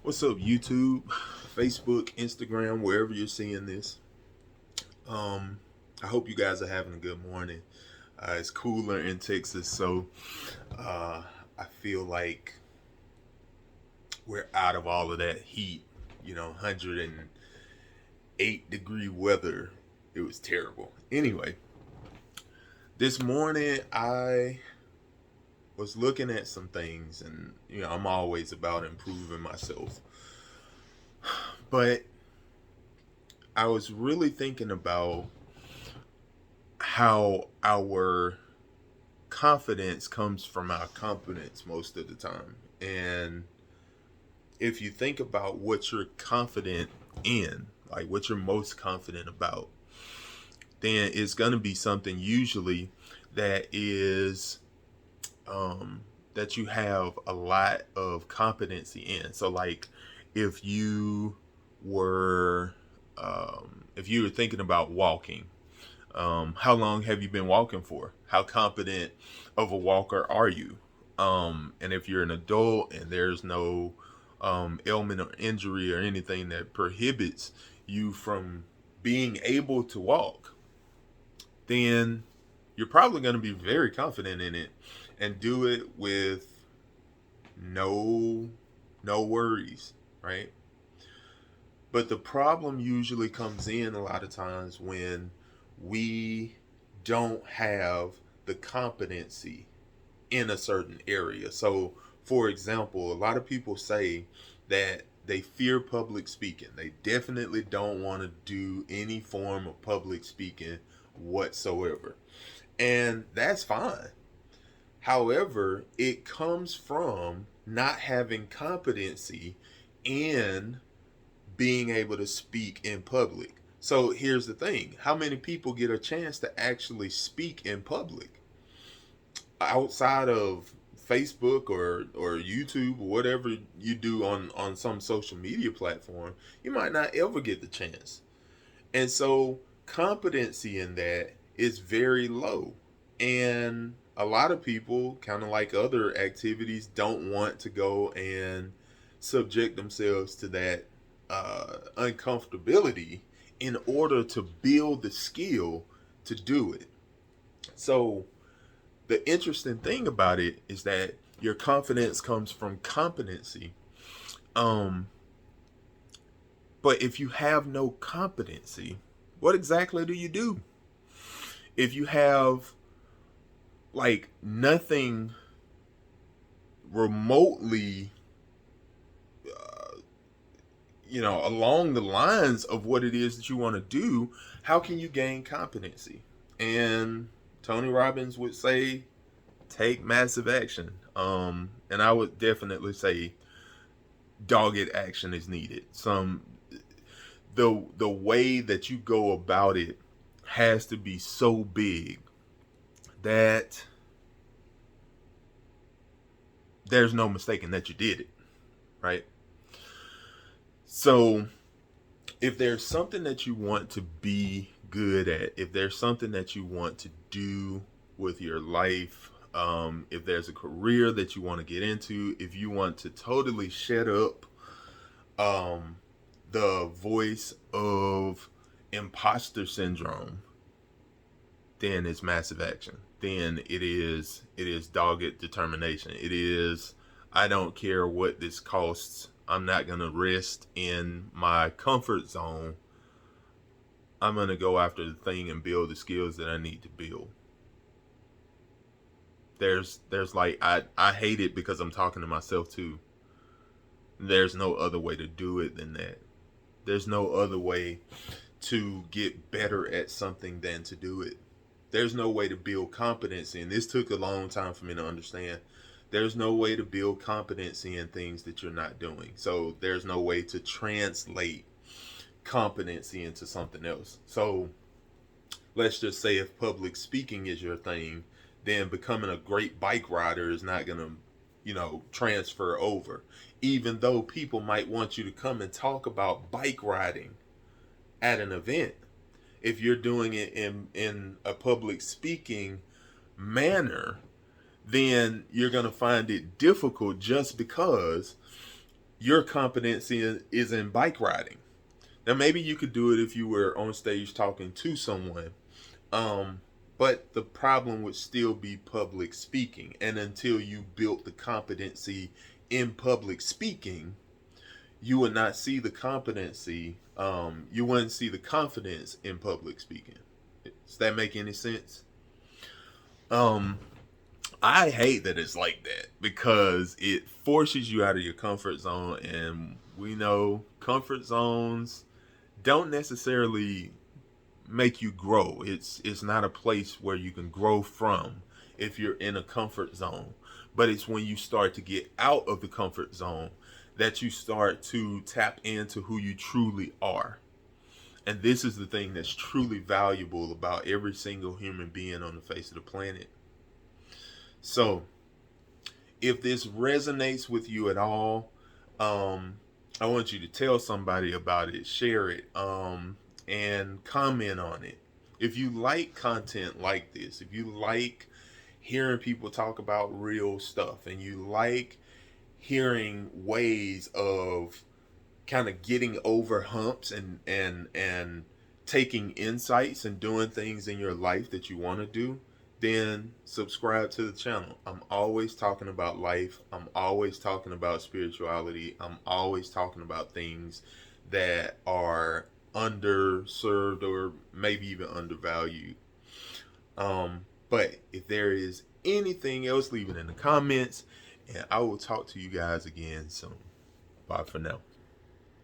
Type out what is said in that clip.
What's up, YouTube, Facebook, Instagram, wherever you're seeing this? Um, I hope you guys are having a good morning. It's cooler in Texas, so uh, I feel like we're out of all of that heat. 108-degree weather. It was terrible. Anyway, this morning I was looking at some things, and I'm always about improving myself, but I was really thinking about how our confidence comes from our competence most of the time. And if you think about what you're confident in, like what you're most confident about, then it's going to be something usually that is that you have a lot of competency in. So, like, if you were if you were thinking about walking, how long have you been walking for? How competent of a walker are you? And if you're an adult and there's no ailment or injury or anything that prohibits you from being able to walk, then you're probably going to be very confident in it and do it with no no worries, right? But the problem usually comes in a lot of times when we don't have the competency in a certain area. So, for example, a lot of people say that they fear public speaking. They definitely don't want to do any form of public speaking whatsoever. And that's fine. However, it comes from not having competency in being able to speak in public. So here's the thing: how many people get a chance to actually speak in public outside of Facebook or YouTube or whatever you do on some social media platform? You might not ever get the chance. And so competency in that is very low. And a lot of people, kind of like other activities, don't want to go and subject themselves to that uncomfortability in order to build the skill to do it. So the interesting thing about it is that your confidence comes from competency. Um, but if you have no competency, what exactly do you do? If you have like nothing remotely along the lines of what it is that you want to do, how can you gain competency? And Tony Robbins would say, take massive action. And I would definitely say dogged action is needed. The way that you go about it has to be so big that there's no mistaking that you did it, right? So if there's something that you want to be good at, if there's something that you want to do with your life, if there's a career that you want to get into, if you want to totally shut up the voice of imposter syndrome, then it's massive action. Then it is dogged determination. It is, I don't care what this costs. I'm not gonna rest in my comfort zone. I'm gonna go after the thing and build the skills that I need to build. There's like I hate it because I'm talking to myself too. There's no other way to do it than that. There's no other way to get better at something than to do it. There's no way to build competency, and this took a long time for me to understand. There's no way to build competency in things that you're not doing. So there's no way to translate competency into something else. So let's just say if public speaking is your thing, then becoming a great bike rider is not going to, transfer over. Even though people might want you to come and talk about bike riding at an event, if you're doing it in a public speaking manner, then you're going to find it difficult just because Your competency is in bike riding. Now, maybe you could do it if you were on stage talking to someone, um, but the problem would still be public speaking. And until you built the competency in public speaking, you would not see the competency. You wouldn't see the confidence in public speaking. Does that make any sense? Um, I hate that it's like that because it forces you out of your comfort zone, and we know comfort zones don't necessarily make you grow. It's not a place where you can grow from if you're in a comfort zone. But it's when you start to get out of the comfort zone that you start to tap into who you truly are. And this is the thing that's truly valuable about every single human being on the face of the planet. So, if this resonates with you at all, um, I want you to tell somebody about it, share it, and comment on it. If you like content like this, if you like hearing people talk about real stuff, and you like hearing ways of kind of getting over humps and taking insights and doing things in your life that you want to do, then subscribe to the channel. I'm always talking about life. I'm always talking about spirituality. I'm always talking about things that are underserved or maybe even undervalued. But if there is anything else, leave it in the comments, and I will talk to you guys again soon. Bye for now.